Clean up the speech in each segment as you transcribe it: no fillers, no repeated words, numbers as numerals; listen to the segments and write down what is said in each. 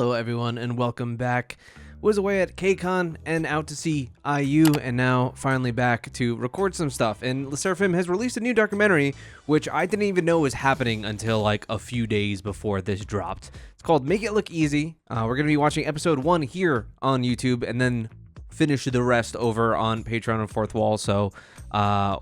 Hello everyone and welcome back. Was away at KCON and out to see IU and now finally back to record some stuff. And Sserafim has released a new documentary which I didn't even know was happening until like a few days before this dropped. It's called Make It Look Easy. We're going to be watching episode 1 here on YouTube and then finish the rest over on Patreon and Fourth Wall. So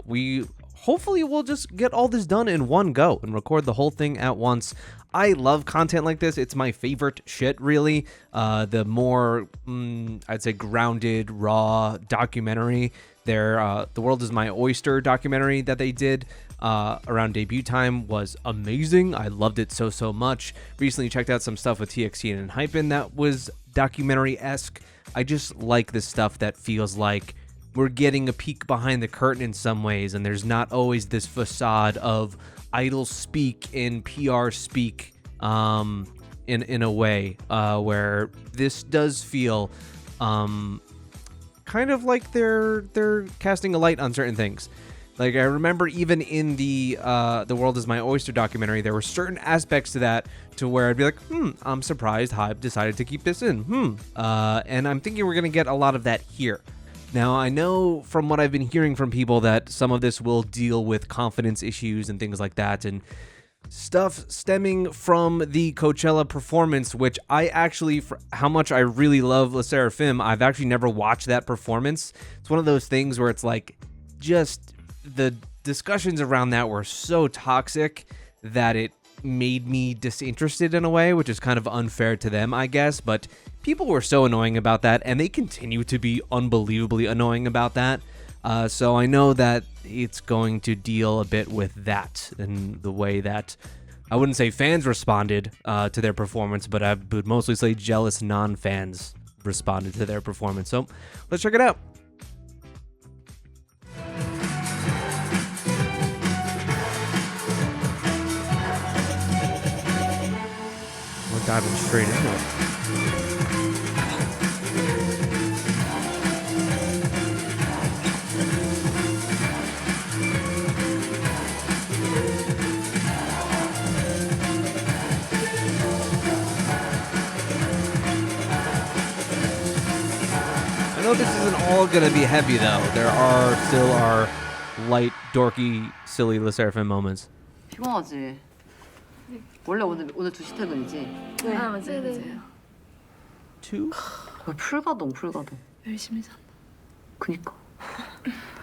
we hopefully will just get all this done in one go and record the whole thing at once. I love content like this. It's my favorite shit, really. The more, I'd say, grounded, raw documentary. The World is My Oyster documentary that they did around debut time was amazing. I loved it so much. Recently checked out some stuff with TXT and HyeMiLeeYeChaePa that was documentary-esque. I just like the stuff that feels like we're getting a peek behind the curtain in some ways, and there's not always this facade of idol speak and PR speak in a way where this does feel kind of like they're casting a light on certain things. Like I remember even in the World is My Oyster documentary, there were certain aspects to that to where I'd be like, I'm surprised Hype decided to keep this in. And I'm thinking we're gonna get a lot of that here. Now, I know from what I've been hearing from people that some of this will deal with confidence issues and things like that, and stuff stemming from the Coachella performance, which I actually, for how much I really love Sserafim, I've actually never watched that performance. It's one of those things where it's like, just the discussions around that were so toxic that it made me disinterested in a way, which is kind of unfair to them, I guess, but people were so annoying about that, and they continue to be unbelievably annoying about that. So I know that it's going to deal a bit with that and the way that, I wouldn't say fans responded to their performance, but I would mostly say jealous non-fans responded to their performance. So let's check it out. We're diving straight into it. I know this isn't all gonna be heavy though. There are still our light, dorky, silly Sserafim moments. 피곤하지? 원래 오늘 2시 퇴근이지? 네. 아, 맞아요. 맞아요. 2? 거의 풀가동. 열심히 산다. 그니까.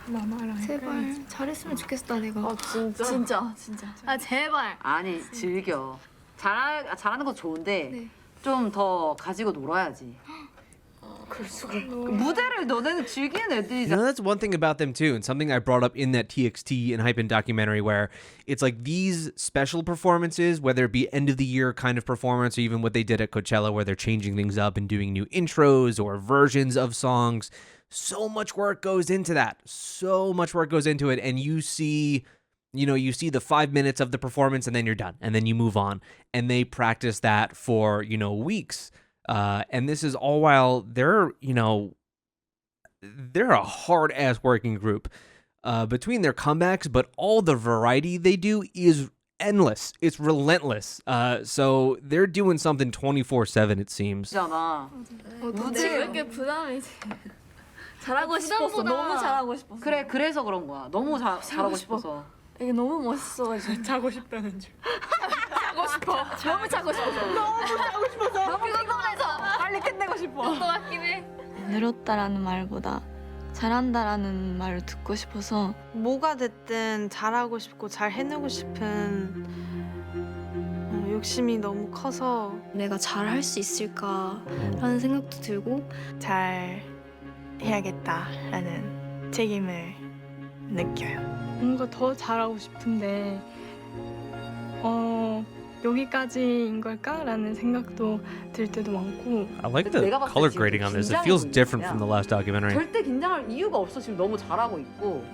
마마랑 제발 잘했으면 좋겠다 내가. 아 진짜? 진짜. 아 제발. 아니 즐겨. 잘하는 거 좋은데 네. 좀 더 가지고 놀아야지. 그럴 수가. 무대를 너네는 즐기는 You 애들이잖아. know, that's one thing about them too, and something I brought up in that TXT and HyeMiLeeYeChaePa documentary, where it's like these special performances, whether it be end of the year kind of performance, or even what they did at Coachella, where they're changing things up and doing new intros or versions of songs. So much work goes into that. So much work goes into it, and you see the 5 minutes of the performance, and then you're done, and then you move on, and they practice that for weeks. And this is all while they're a hard-ass working group between their comebacks, but all the variety they do is endless. It's relentless. So they're doing something 24/7, it seems. 잖아. 무대 왜 이렇게 부담이지? 잘하고 싶었어. 너무 잘하고 싶었어. 그래 그래서 그런 거야. 너무 잘하고 싶어서. 이게 너무 멋있어가지고 자고 싶다는 줄. 자고 싶어. 너무 자고 싶어서. 너무 피곤해서 빨리 끝내고 싶어. 또 같긴 해. 늘었다라는 말보다 잘한다라는 말을 듣고 싶어서 뭐가 됐든 잘하고 싶고 잘 해내고 싶은 욕심이 너무 커서 내가 잘 할 수 있을까라는 생각도 들고 잘 해야겠다라는 책임을 느껴요. 뭔가 더 잘하고 싶은데 여기까지인 걸까라는 생각도 들 때도 많고. I like the color grading on this. It feels different from the last documentary. 절대 긴장할 이유가 없어. 지금 너무 잘하고 있고.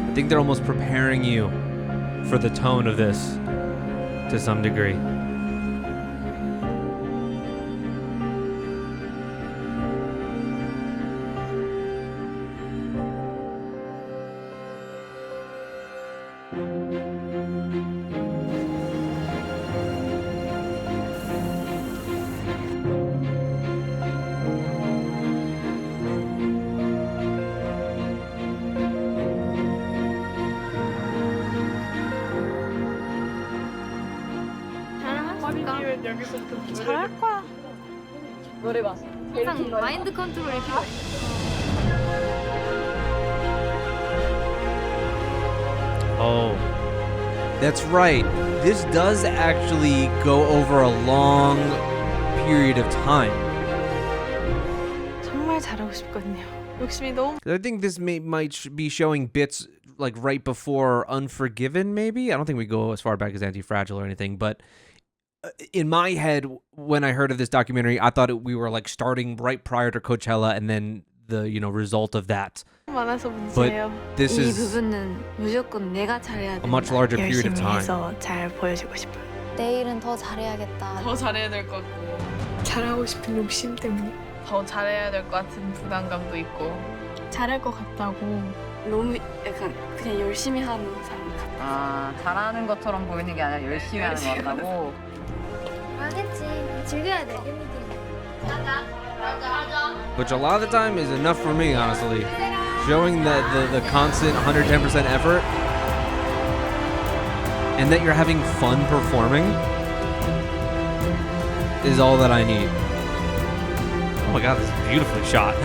I think they're almost preparing you for the tone of this to some degree. 잘할 거야. 노래방. 항상 마인드 컨트롤이 필요해. Oh, that's right. This does actually go over a long period of time. 정말 잘하고 싶거든요. 욕심이 너무. I think this might be showing bits like right before Unforgiven, maybe? I don't think we go as far back as Anti-Fragile or anything, but in my head, when I heard of this documentary, I thought we were like starting right prior to Coachella and then the, result of that. 많아서 But 문제예요. this 이 is 부분은 무조건 내가 잘해야 된다. a much larger period of 열심히 time. 해서 잘 보여주고 싶어요. 내일은 더 잘해야겠다. 더 잘해야 될 것 같고 잘하고 싶은 욕심 때문에 더 잘해야 될 것 같은 부담감도 있고 잘할 것 같다고 너무 약간 그냥 열심히 하는 사람 같아. 아, 잘하는 것처럼 보이는 게 아니라 열심히 하는 것 같다고. 알겠지. 즐겨야 돼. Which a lot of the time is enough for me, honestly. Showing that the constant 110% effort and that you're having fun performing is all that I need. Oh my god, this is beautifully shot.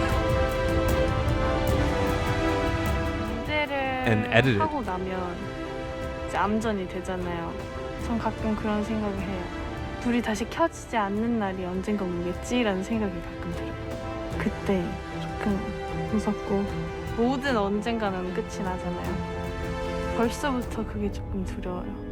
And edited. 하고 나면 이제 암전이 되잖아요. 전 가끔 그런 생각을 해요. 불이 다시 켜지지 않는 날이 언젠가 오겠지라는 생각이 가끔 들어요. 그때 조금 무섭고 모든 언젠가는 끝이 나잖아요. 벌써부터 그게 조금 두려워요.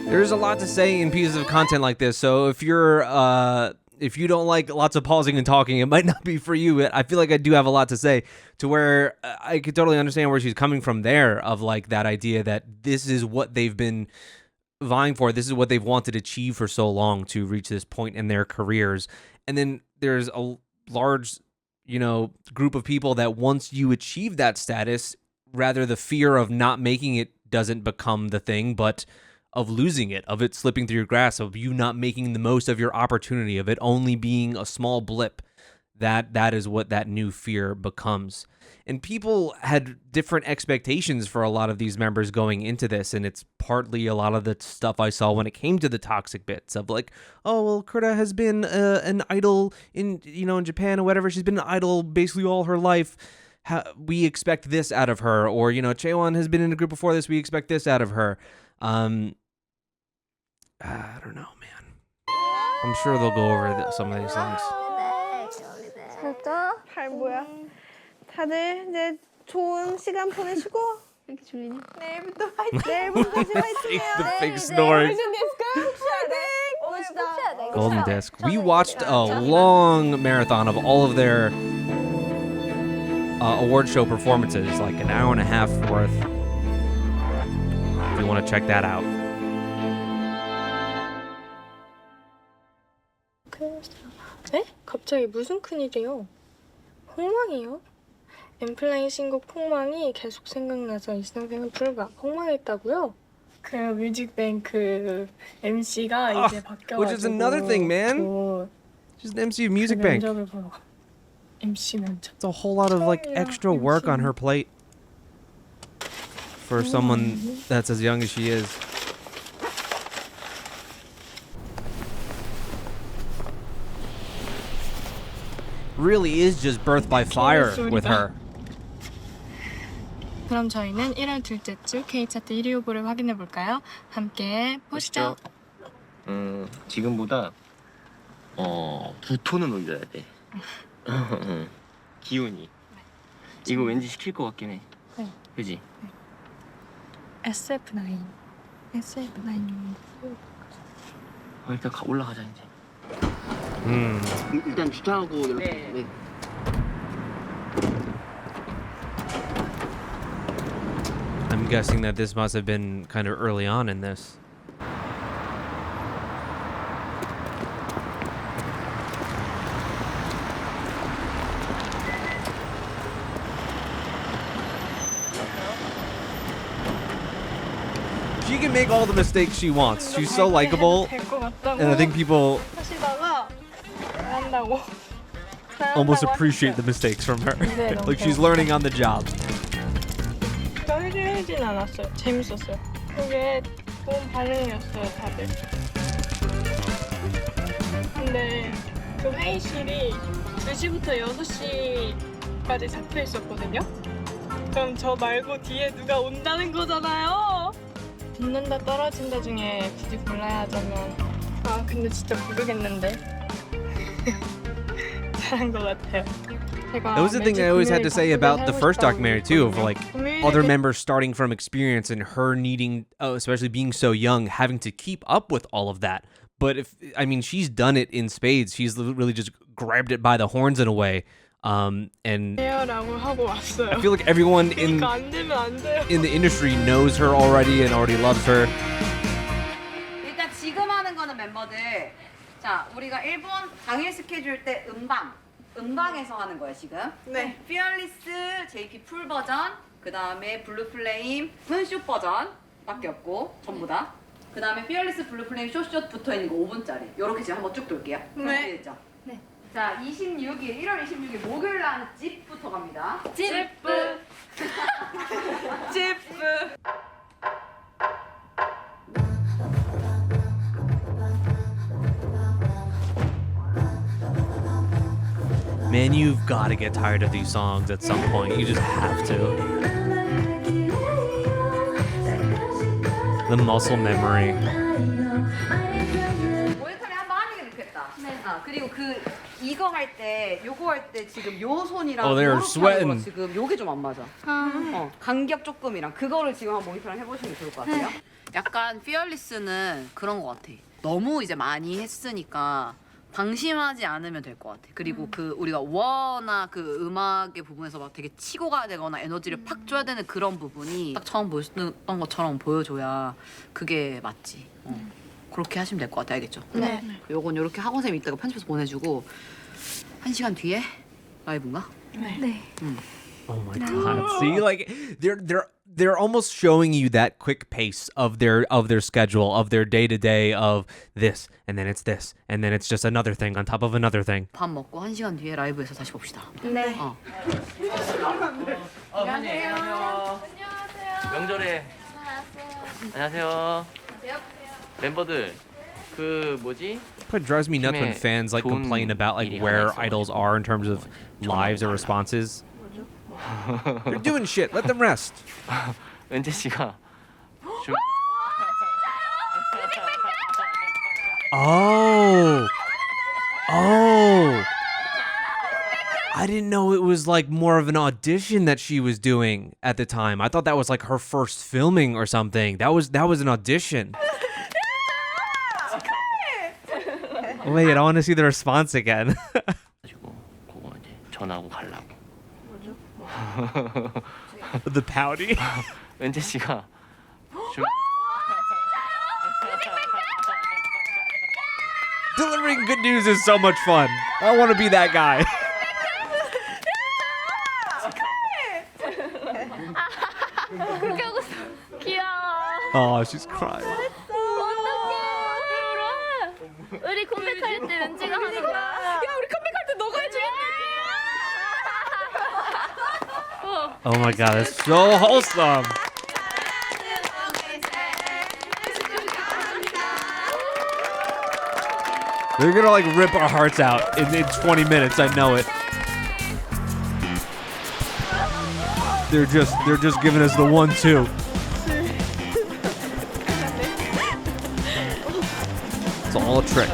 There's a lot to say in pieces of content like this, so if you don't like lots of pausing and talking, it might not be for you. I feel like I do have a lot to say, to where I could totally understand where she's coming from there, of like that idea that this is what they've been vying for, this is what they've wanted to achieve for so long to reach this point in their careers. And then there's a large, group of people that once you achieve that status, rather the fear of not making it doesn't become the thing, but of losing it, of it slipping through your grasp, of you not making the most of your opportunity, of it only being a small blip. That is what that new fear becomes. And people had different expectations for a lot of these members going into this, and it's partly a lot of the stuff I saw when it came to the toxic bits of like, oh, well, Kurta has been an idol in Japan or whatever. She's been an idol basically all her life. We expect this out of her. Or, Chaewon has been in a group before this. We expect this out of her. I don't know, man. I'm sure they'll go over some of these things. 잘 뭐야? 다들 이제 좋은 시간 보내시고 이렇게 졸리냐? 내일부터 화이팅해요. The fake snoring. Golden Disc. We watched a long marathon of all of their award show performances, like an hour and a half worth. If you want to check that out. 네? 갑자기 무슨 큰일이요? 폭망이요? 엠플라잉 신곡 폭망이 계속 생각나서 이 생각은 불가. 폭망했다고요? 그 뮤직뱅크 MC가 이제 바뀌어가지고 Which is another thing, man. She's an MC of Music Bank. 면접을 보러 가. MC 면접. It's a whole lot of like extra work on her plate for someone that's as young as she is. Really is just birth by fire with her. 그럼 저희는 1월 둘째 주 K차트 1위 후보를 확인해 볼까요? 함께 보시죠. 지금보다 두 톤은 올려야 돼. 기운이. 이거 왠지 시킬 것 같긴 해. 네. 그지? SF9. 일단 올라가자 이제. 일단 주차하고 연락해. 네. I'm guessing that this must have been kind of early on in this. She can make all the mistakes she wants. She's so likable, and I think people 하시다가 잘한다고. Almost appreciate the mistakes from her. 네, Like she's learning on the job. 흐리진 않았어요. 재밌었어요. 그게 좋은 반응이었어요, 다들. 근데 그 회의실이 2시부터 6시까지 잡혀 있었거든요. 그럼 저 말고 뒤에 누가 온다는 거잖아요. 붙는다 떨어진다 중에 굳이 골라야 하자면 근데 진짜 모르겠는데 잘한 것 같아요. That was the thing I always had to say about the first documentary too, of like other members starting from experience and her needing, especially being so young, having to keep up with all of that. But she's done it in spades. She's really just grabbed it by the horns in a way. And 라고 하고 왔어요. I feel like everyone in 안 되면 안 돼요. the industry knows her already and already loves her. 일단 지금 하는 거는 멤버들 자 우리가 일본 당일 스케줄 때 음방에서 하는 거예요 지금. 네. 피어리스 JP 풀 버전, 그 다음에 블루 플레임 슛 버전밖에 없고 전부 다. 그 다음에 피어리스 블루 플레임 숏 붙어 있는 거 5분짜리. 요렇게 지금 한번 쭉 돌게요. 네. 됐죠? 네. 자 26일 1월 26일 목요일 날 집부터 갑니다. 집부. 집부. Man, you've got to get tired of these songs at some point. You just have to. The muscle memory. 모니터링 한번 하는 게 좋겠다. 네. 그리고 이거 할 때, 요거 할 때 지금 요 손이랑 Oh, they're 요렇게 sweating. 하는 거 지금 요게 좀 안 맞아. 간격 조금이랑 그거를 지금 한번 모니터링 해보시면 좋을 것 같아요. 약간 피어리스는 그런 것 같아. 너무 이제 많이 했으니까 방심하지 않으면 될 것 같아. 그리고 우리가 워나 음악의 부분에서 막 되게 치고 가야 되거나 에너지를 팍 줘야 되는 그런 부분이 딱 처음 보였던 것처럼 보여줘야 그게 맞지. 그렇게 하시면 될 것 같아. 알겠죠? 네. 요건 요렇게 학원쌤이 이따가 편집해서 보내주고 1시간 뒤에 라이브인가? 네. Oh my god. See, like they're almost showing you that quick pace of their schedule, of their day-to-day of this and then it's this and then it's just another thing on top of another thing. 밥 먹고 1시간 뒤에 라이브에서 다시 봅시다. 네. 안녕하세요. 명절에. 안녕하세요. 멤버들 그 뭐지? It drives me nuts when fans like complain about like where idols are in terms of lives or responses. They're doing shit. Let them rest. 은재 씨가 좀 Oh. I didn't know it was like more of an audition that she was doing at the time. I thought that was like her first filming or something. That was an audition. Wait, I want to see the response again. 가지고 그거 이제 전화하고 가려고. The pouty. 은재 씨가 좀 Delivering good news is so much fun. I want to be that guy. 그렇게 하고 있어. 귀여워. Oh, she's crying. 어떡해. 울어. 우리 컴백할 때 은지가 하는 거야. 야, 우리 컴백할 때 너가 해주겠네. Oh my god, it's so wholesome. They're gonna like rip our hearts out in 20 minutes. I know it. They're just giving us the 1-2. It's all a trick.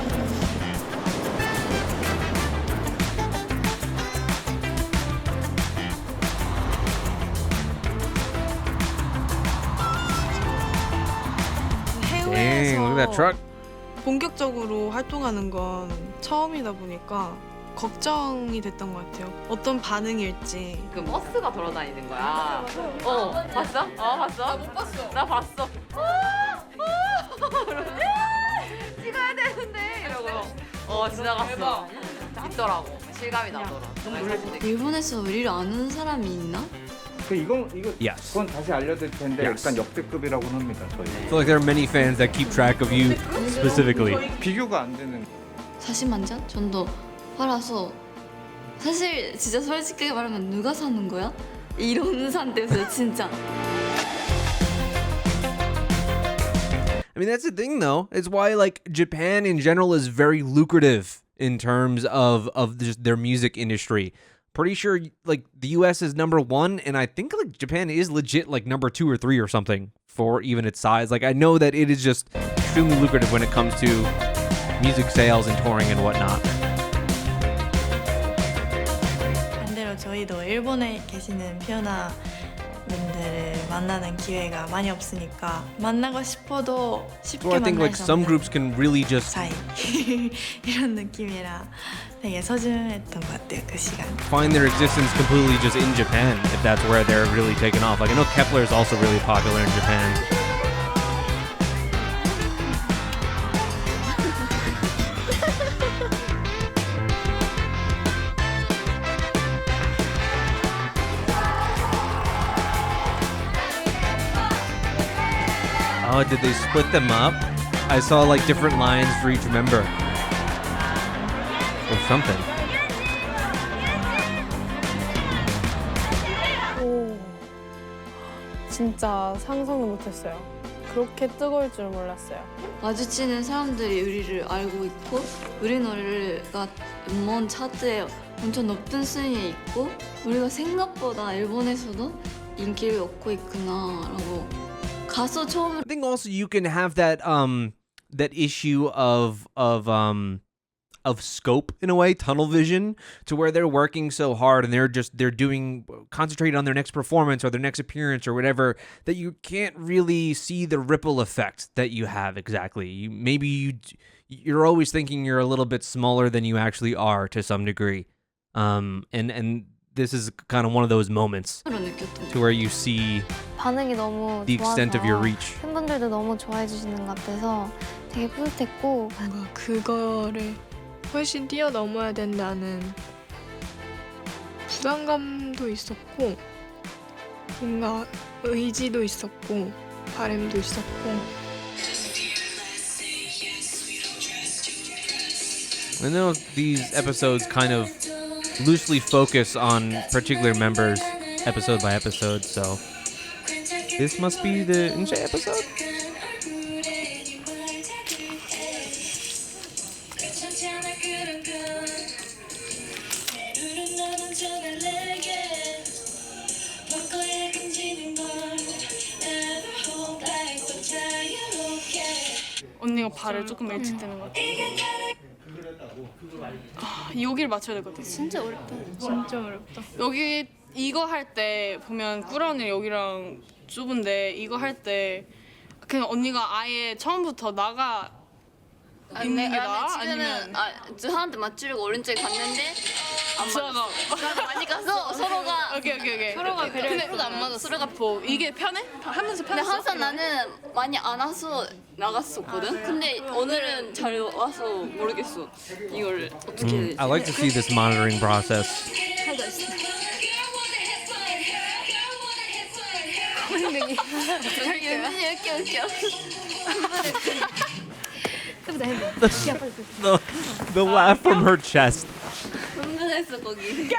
Dang, look at that truck. 본격적으로 활동하는 건 처음이다 보니까 걱정이 됐던 것 같아요. 어떤 반응일지. 그 버스가 돌아다니는 거야. 봤어? 봤어? 나 못 봤어. 나 봤어. 찍어야 되는데 이러고 지나갔어. 있더라고. 실감이 나더라. 너무 놀랐는데. 일본에서 우리를 아는 사람이 있나? 이거 Yes. 그건 다시 알려드릴 텐데 Yes. 일단 역대급이라고 합니다. 저희 I feel like there are many fans that keep track of you specifically. 비교가 안 되는. 40만 잔? 전도 팔아서 사실 진짜 솔직하게 말하면 누가 사는 거야? 이런 상태였어요 진짜. I mean, that's the thing, though. It's why, like, Japan in general is very lucrative in terms of just their music industry. Pretty sure, like, the U.S. is #1, and I think, like, Japan is legit, like, #2 or 3 or something for even its size. Like, I know that it is just extremely lucrative when it comes to music sales and touring and whatnot. 반대로 저희도 일본에 계시는 피오나 분들을 만나는 기회가 많이 없으니까 만나고 싶어도 쉽게 So I think, 만날 like, 수 some 없는 groups can really just 사이 이런 느낌이라 되게 소중했던 것 같아요 그 시간. find their existence completely just in Japan, if that's where they're really taken off. Like, I know Kepler is also really popular in Japan. Oh, did they split them up? I saw like different lines for each member. Or something. 오, 진짜 상상도 못했어요. 그렇게 뜨거울 줄 몰랐어요. 마주치는 사람들이 우리를 알고 있고 우리 노래가 음원 차트에 엄청 높은 순위에 있고 우리가 생각보다 일본에서도 인기를 얻고 있구나라고 가서 처음. I think also you can have that that issue of scope in a way, tunnel vision, to where they're working so hard and they're doing concentrating on their next performance or their next appearance or whatever, that you can't really see the ripple effect that you have exactly. You're always thinking you're a little bit smaller than you actually are to some degree. And this is kind of one of those moments to where you see 반응이 너무 the extent of your 좋아서 reach. 팬분들도 너무 좋아해 주시는 것 같아서 되게 뿌듯했고 뭔가 그거를 훨씬 뛰어넘어야 된다는 부담감도 있었고 뭔가 의지도 있었고 바람도 있었고. I know these episodes kind of loosely focus on particular members episode by episode, so this must be the Eunchae episode? 언니가 발을 조금 일찍 뜨는 것 같아. 여기를 맞춰야 될 것 같아. 진짜 어렵다. 진짜 어렵다. 여기 이거 할 때 보면 꾸라 언니 여기랑 좁은데 이거 할 때 그냥 언니가 아예 처음부터 나가 있는 게 나아? 아니면 주한테 맞추려고 오른쪽에 갔는데 안 주아가 맞았어. 많이 가서 서로가 오케이. 서로가 배려해서 안 맞았어. 서로가 뭐 이게 편해? 하면서 근데 편했어? 항상 나는 많이 안 와서 나갔었거든. 근데 오늘은 잘 와서 모르겠어. 이걸 어떻게 해야 되지? I like to see this monitoring process. 이렇게 웃겨. The laugh from her chest. 흥분했어 거기.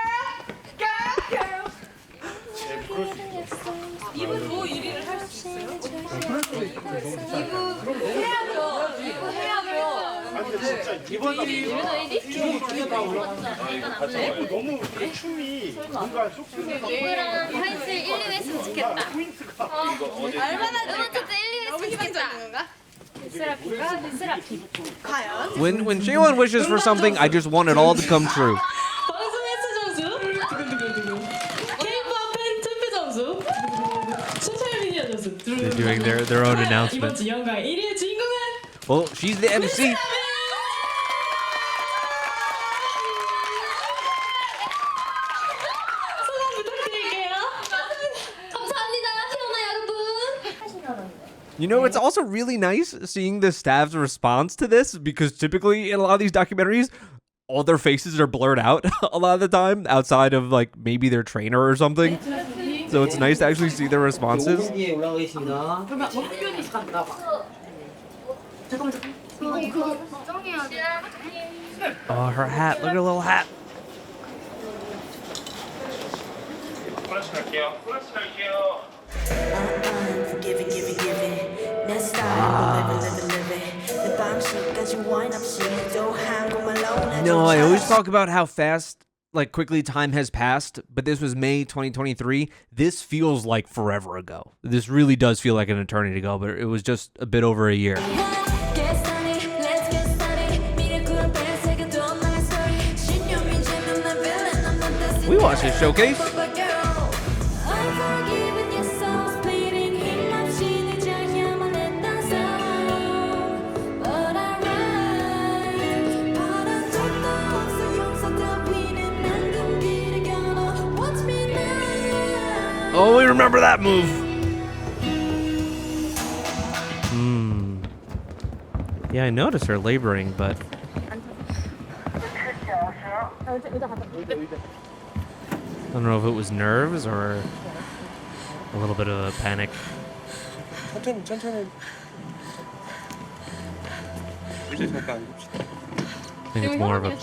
이분 뭐 일을 할 수 있어요? 너무 그 춤이 뭔가 이거랑 하이트 1, 2회 했으면 좋겠다. 얼마나 음원 차트 1, 2회 했으면 좋겠다. When Chaewon wishes for something, I just want it all to come true. They're doing their own announcement. Well, she's the MC. You know, it's also really nice seeing the staff's response to this, because typically in a lot of these documentaries, all their faces are blurred out a lot of the time, outside of like maybe their trainer or something. So it's nice to actually see their responses. Oh, her hat. Look at her little hat. No, I always talk about how fast, like quickly time has passed, but this was May 2023. This feels like forever ago. This really does feel like an eternity ago, but it was just a bit over a year. We watched this showcase. Oh, we remember that move. Yeah, I noticed her laboring, but I don't know if it was nerves or a little bit of a panic. I think it's more of a.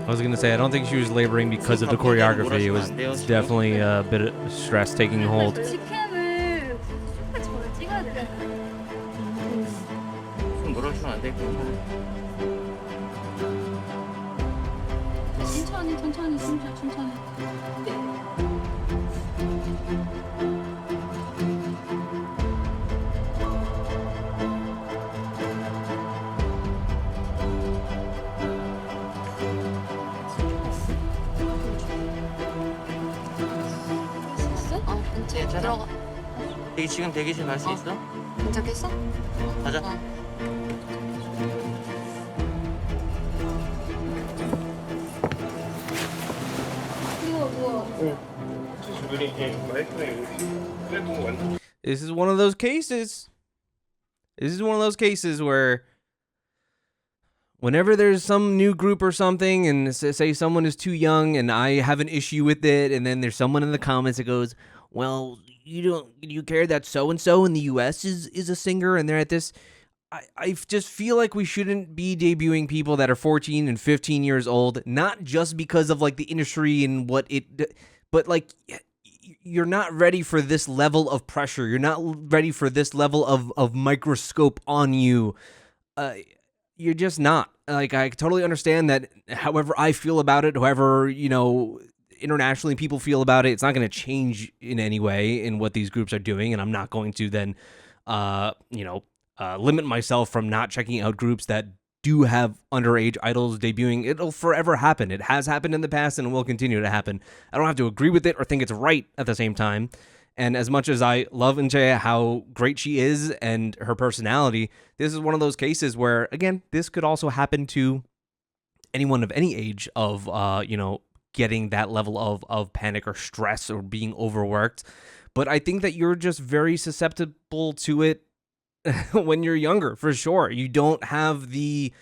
I was gonna say I don't think she was laboring because of the choreography. It was definitely a bit of stress taking hold. 들어가. 지금 대기실 갈 수 있어? 괜찮겠어? 가자. This is one of those cases. This is one of those cases where whenever there's some new group or something and say someone is too young and I have an issue with it, and then there's someone in the comments that goes, well, you care that so-and-so in the US is a singer and they're at this. I just feel like we shouldn't be debuting people that are 14 and 15 years old, not just because of like the industry and what it, but like you're not ready for this level of pressure. You're not ready for this level of microscope on you. You're just not. Like, I totally understand that however I feel about it, however, internationally people feel about it, it's not going to change in any way in what these groups are doing. And I'm not going to then, limit myself from not checking out groups that do have underage idols debuting. It'll forever happen. It has happened in the past and it will continue to happen. I don't have to agree with it or think it's right at the same time. And as much as I love Eunchae, how great she is and her personality, this is one of those cases where, again, this could also happen to anyone of any age of, getting that level of panic or stress or being overworked. But I think that you're just very susceptible to it when you're younger, for sure. You don't have the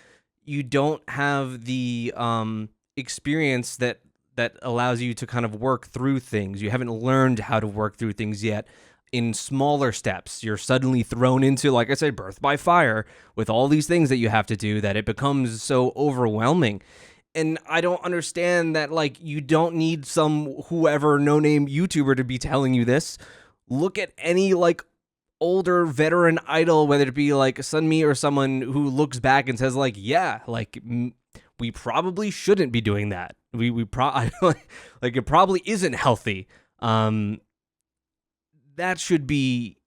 experience that allows you to kind of work through things. You haven't learned how to work through things yet in smaller steps. You're suddenly thrown into, like I said, birth by fire with all these things that you have to do that it becomes so overwhelming. And I don't understand that, like, you don't need some whoever no-name YouTuber to be telling you this. Look at any, like, older veteran idol, whether it be like Sunmi or someone who looks back and says, like, yeah, like, we probably shouldn't be doing that. We like, it probably isn't healthy. That should be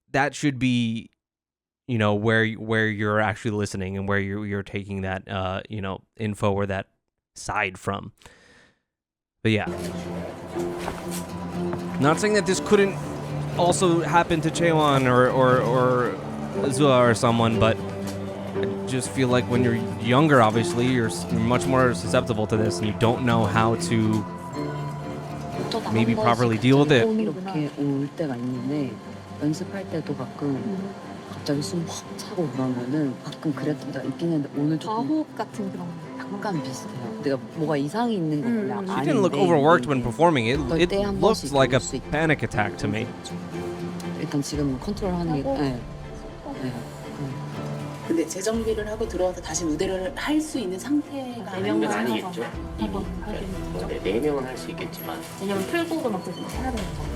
where you're actually listening and where you're taking that info or that side from. But yeah, not saying that this couldn't also happen to Chaewon or Zua or someone, but I just feel like when you're younger, obviously, you're much more susceptible to this, and you don't know how to maybe properly deal with it. 이렇게 올 때가 있는데 연습할 때도 가끔 갑자기 숨 확 차고 그러면은 가끔 그랬던 때가 있긴 했는데 오늘 조금 과호흡 같은 그런 거. 약간 비슷해요. 내가 뭐가 이상이 있는 건 그냥 She didn't look overworked when performing. It 한 looked 번씩 like a 그럴 수 있- panic attack to me. 일단 지금 컨트롤하는 게 네. 네. 근데 재정비를 하고 들어와서 다시 무대를 할 수 있는 상태가 그건 아니겠죠. 네 명은 할 수 있겠지만. 왜냐면 풀곡을 막 계속 해야 되는 거.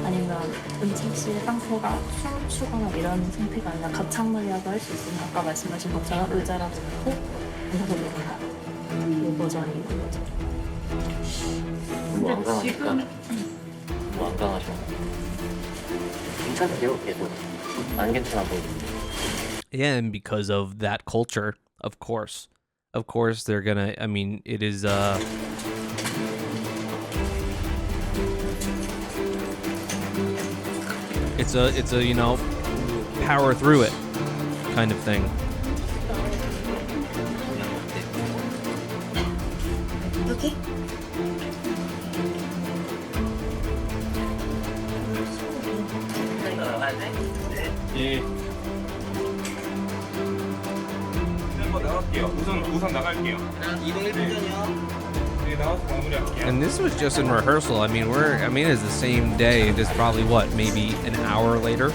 아니면 은채 씨의 상태가 춤추거나 이런 상태가 아니라 가창놀이라도 할 수 있으면 아까 말씀하신 것처럼 의자라도 놓고 의자도 놓고 그 버전인 거죠. 뭐 완강하니까. 뭐 완강하죠. 괜찮대요 계속. 안 괜찮아 보이는데. Yeah, and because of that culture, of course, they're gonna. I mean, it is. It's a power through it kind of thing. Okay. 예. 한번 나갈게요. 우선 나갈게요. 이동 1분전이요. 네, 나와서 마무리할게요. And this was just in rehearsal. I mean, it's the same day. Just probably what, maybe an hour later.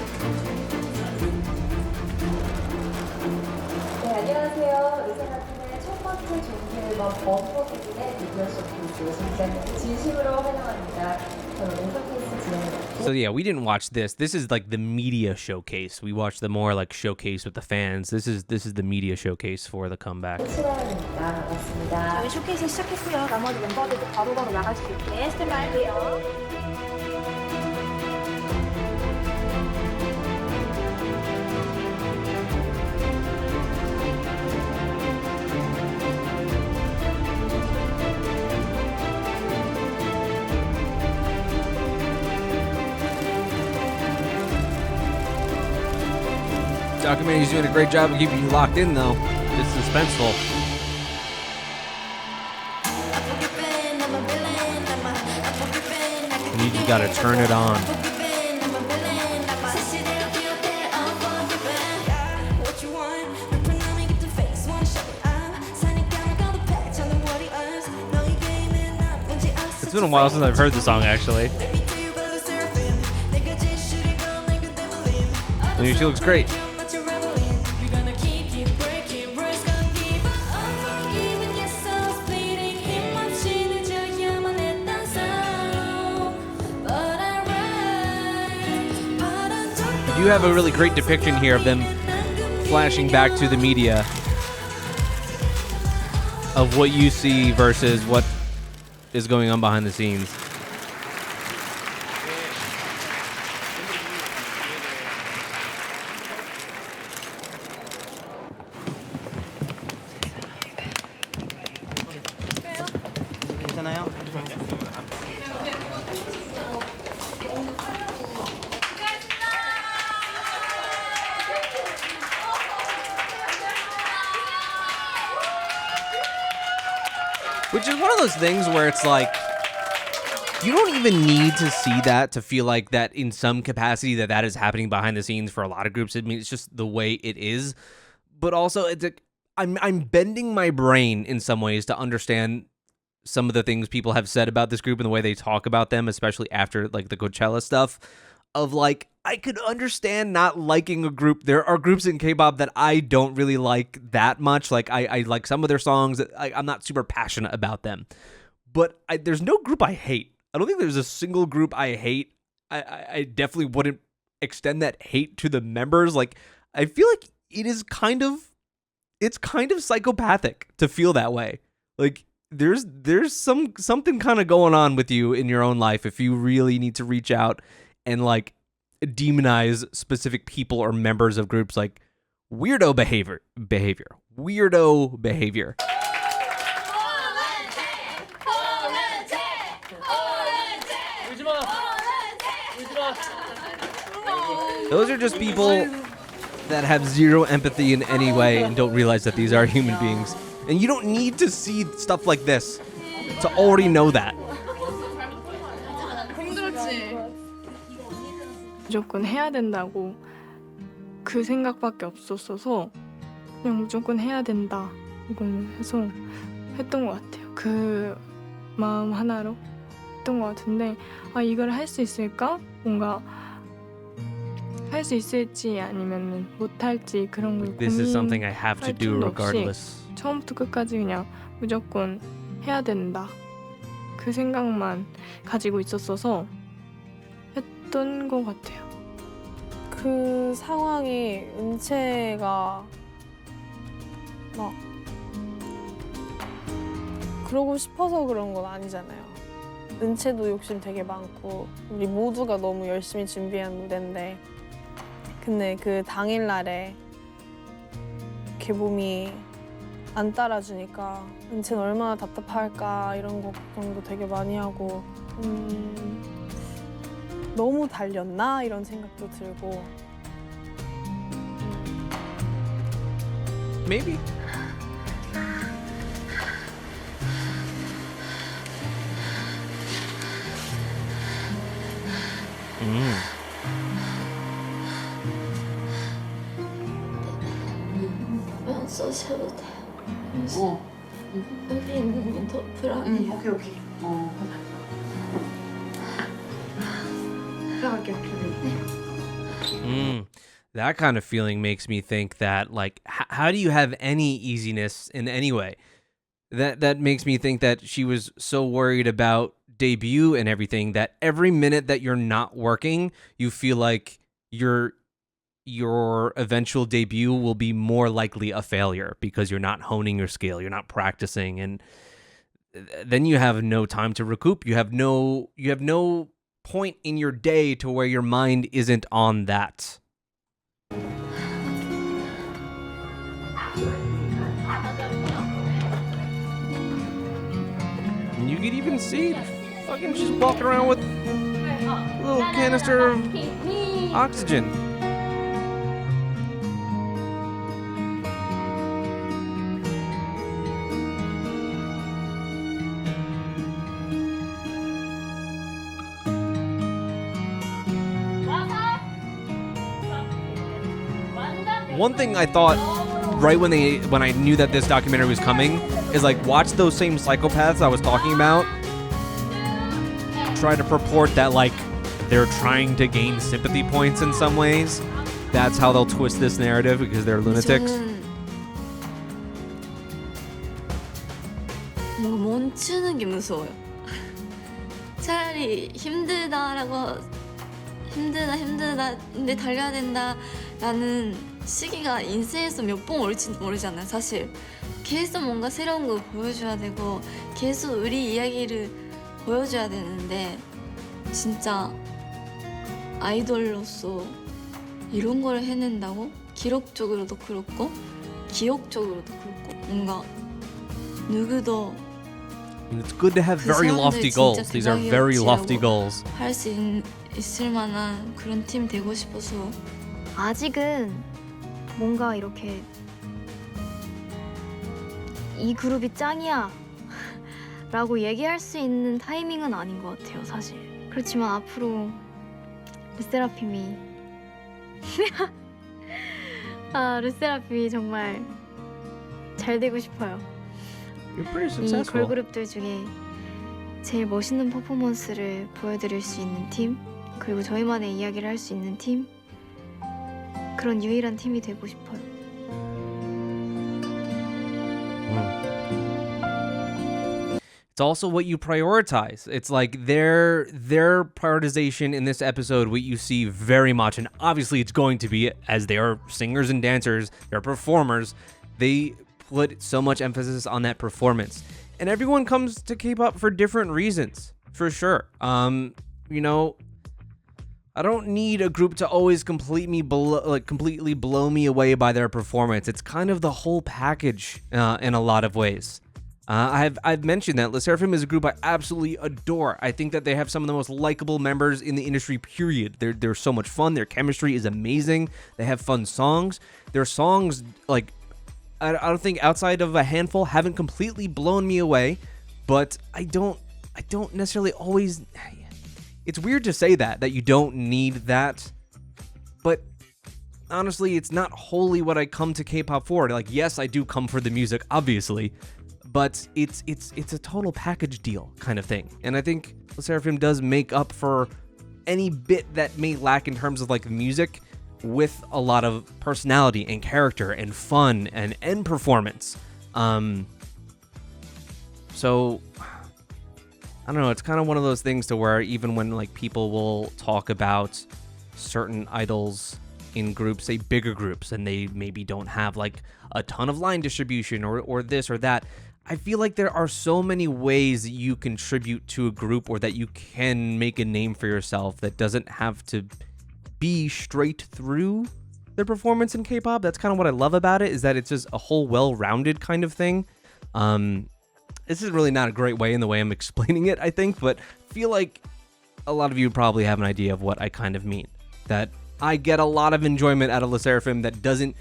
네, 안녕하세요. 르세라핌의 첫 번째 정규 앨범 버퍼기의 미디어 쇼케이스 진짜 진심으로 환영합니다. 저는 쇼케이스 진행을 So yeah, we didn't watch this. This is like the media showcase. We watched the more like showcase with the fans. This is the media showcase for the comeback. 실화입니다. 반갑습니다. 저희 쇼케이스 시작했고요. 나머지 멤버들도 바로바로 나갈 수 있게 스탠바이해요. Documentary's doing a great job of keeping you locked in, though. It's suspenseful. And you just gotta turn it on. It's been a while since I've heard the song, actually. I mean, she looks great. You have a really great depiction here of them flashing back to the media of what you see versus what is going on behind the scenes. 괜찮아요? Which is one of those things where it's like, you don't even need to see that to feel like that in some capacity that is happening behind the scenes for a lot of groups. I mean, it's just the way it is. But also, it's like, I'm bending my brain in some ways to understand some of the things people have said about this group and the way they talk about them, especially after like the Coachella stuff. Of like, I could understand not liking a group. There are groups in K-pop that I don't really like that much. Like I like some of their songs. I'm not super passionate about them. But there's no group I hate. I don't think there's a single group I hate. I definitely wouldn't extend that hate to the members. Like, I feel like it's kind of psychopathic to feel that way. Like, there's something kind of going on with you in your own life if you really need to reach out and like demonize specific people or members of groups. Like, weirdo behavior. Those are just people that have zero empathy in any way and don't realize that these are human beings. And you don't need to see stuff like this to already know that. 무조건 해야 된다고 그 생각밖에 없었어서 그냥 무조건 해야 된다 이걸 해서 했던 것 같아요. 그 마음 하나로 했던 것 같은데 이걸 할 수 있을까? 뭔가 할 수 있을지 아니면 못할지 그런 걸 This is something I have to 고민할 do 틈도 없이 regardless. 처음부터 끝까지 그냥 무조건 해야 된다. 그 생각만 가지고 있었어서 했던 것 같아요. 그 상황이 은채가 막 그러고 싶어서 그런 건 아니잖아요. 은채도 욕심 되게 많고 우리 모두가 너무 열심히 준비한 무대인데 근데 그 당일날에 개봄이 안 따라주니까 은채는 얼마나 답답할까 이런 거 걱정도 되게 많이 하고 너무 달렸나 이런 생각도 들고 Maybe. 안 써셔도 돼요. 여기 있는 게 더 불안해요. 오케이. 들어갈게요. That kind of feeling makes me think that, like, how do you have any easiness in any way? That makes me think that she was so worried about debut and everything that every minute that you're not working, you feel like your eventual debut will be more likely a failure because you're not honing your skill, you're not practicing, and then you have no time to recoup. You have no point in your day to where your mind isn't on that. And you could even see fucking she's walking around with a little canister of oxygen. One thing I thought right when I knew that this documentary was coming is like watch those same psychopaths I was talking about try to purport that like they're trying to gain sympathy points in some ways. That's how they'll twist this narrative because they're lunatics. 뭔가 멈추는 게 무서워요. 차라리 힘들다 근데 달려야 된다라는 시기가 인생에서 몇 번 올지 모르잖아요. 사실 계속 뭔가 새로운 걸 보여줘야 되고 계속 우리 이야기를 보여줘야 되는데 진짜 아이돌로서 이런 걸 해낸다고? 기록적으로도 그렇고 기억적으로도 그렇고 뭔가 누구도 It's good to have very lofty goals. These are very lofty goals. 할 수 있을 만한 그런 팀 되고 싶어서 아직은 뭔가 이렇게 이 그룹이 짱이야 라고 얘기할 수 있는 타이밍은 아닌 것 같아요, 사실. 그렇지만 앞으로 르세라핌이 르세라핌이 정말 잘 되고 싶어요. You're pretty 이 successful. 걸그룹들 중에 제일 멋있는 퍼포먼스를 보여드릴 수 있는 팀, 그리고 저희만의 이야기를 할 수 있는 팀, 그런 유일한 팀이 되고 싶어요. It's also what you prioritize. It's like their prioritization in this episode, what you see very much, and obviously it's going to be, as they are singers and dancers, they're performers, they put so much emphasis on that performance. And everyone comes to K-pop for different reasons, for sure. You know, I don't need a group to always completely blow me away by their performance. It's kind of the whole package in a lot of ways. I've mentioned that Sserafim is a group I absolutely adore. I think that they have some of the most likable members in the industry, period. They're so much fun. Their chemistry is amazing. They have fun songs. Their songs, like, I don't think outside of a handful haven't completely blown me away, but I don't necessarily always... It's weird to say that you don't need that, but honestly, it's not wholly what I come to K-pop for. Like, yes, I do come for the music, obviously, but it's a total package deal kind of thing. And I think Sserafim does make up for any bit that may lack in terms of like music with a lot of personality and character and fun and performance. So I don't know, it's kind of one of those things to where even when like people will talk about certain idols in groups, say bigger groups, and they maybe don't have like a ton of line distribution or this or that, I feel like there are so many ways that you contribute to a group or that you can make a name for yourself that doesn't have to be straight through their performance in K-pop. That's kind of what I love about it, is that it's just a whole well-rounded kind of thing. This is really not a great way in the way I'm explaining it, I think, but I feel like a lot of you probably have an idea of what I kind of mean. That I get a lot of enjoyment out of Sserafim that isn't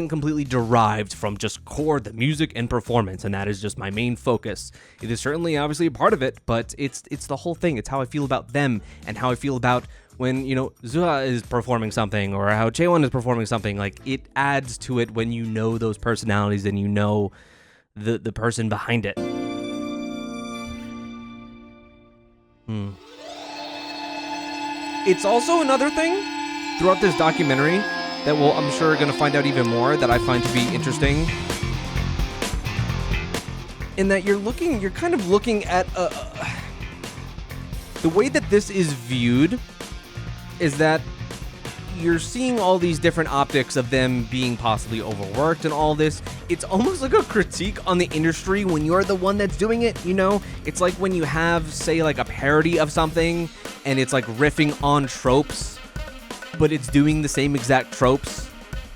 completely derived from just core the music and performance, and that is just my main focus. It is certainly obviously a part of it, but it's the whole thing. It's how I feel about them and how I feel about when, you know, Zuha is performing something or how Chaewon is performing something. Like, it adds to it when you know those personalities and you know the person behind it. It's also another thing throughout this documentary that I'm sure going to find out even more, that I find to be interesting. In that you're kind of looking at the way that this is viewed is that you're seeing all these different optics of them being possibly overworked and all this. It's almost like a critique on the industry when you're the one that's doing it, you know? It's like when you have, say, like a parody of something and it's like riffing on tropes, but it's doing the same exact tropes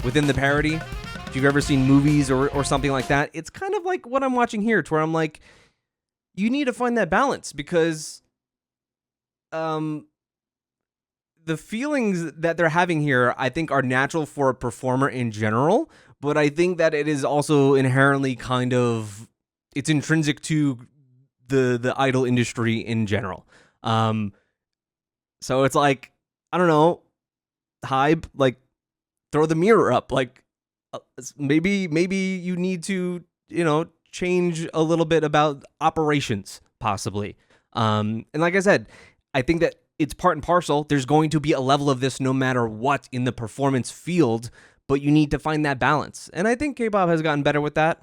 within the parody. If you've ever seen movies or something like that, it's kind of like what I'm watching here, to where I'm like, you need to find that balance, because the feelings that they're having here, I think, are natural for a performer in general, but I think that it is also inherently it's intrinsic to the idol industry in general. So it's like, I don't know, Hype, like, throw the mirror up. Like, maybe you need to, you know, change a little bit about operations, possibly. And like I said, I think that it's part and parcel. There's going to be a level of this no matter what in the performance field, but you need to find that balance. And I think K-pop has gotten better with that.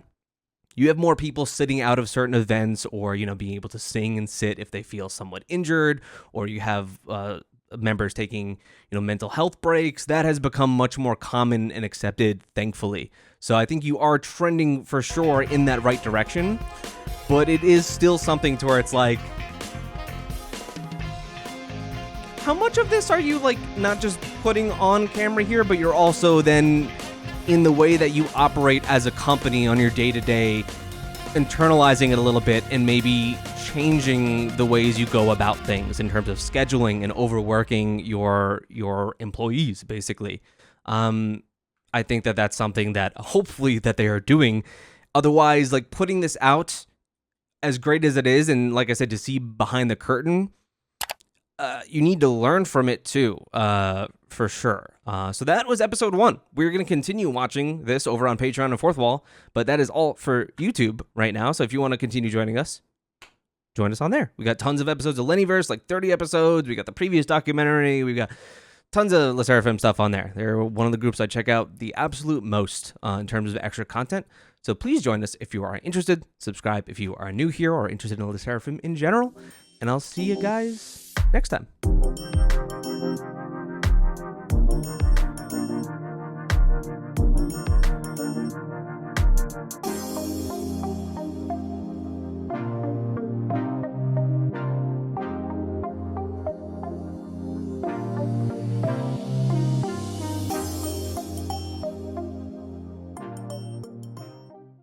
You have more people sitting out of certain events, or, you know, being able to sing and sit if they feel somewhat injured, or you have members taking, you know, mental health breaks. That has become much more common and accepted, thankfully. So I think you are trending for sure in that right direction, but it is still something to where it's like, how much of this are you, like, not just putting on camera here, but you're also then in the way that you operate as a company on your day-to-day, internalizing it a little bit and maybe changing the ways you go about things in terms of scheduling and overworking your employees, basically. I think that that's something that hopefully that they are doing. Otherwise, like, putting this out, as great as it is, and like I said, to see behind the curtain, you need to learn from it too, for sure. So that was episode 1. We're going to continue watching this over on Patreon and Fourth Wall, but that is all for YouTube right now. So if you want to continue joining us, join us on there. We got tons of episodes of Lennyverse, like 30 episodes. We got the previous documentary. We got tons of Sserafim stuff on there. They're one of the groups I check out the absolute most in terms of extra content. So please join us if you are interested. Subscribe if you are new here or interested in Sserafim in general. And I'll see you guys next time.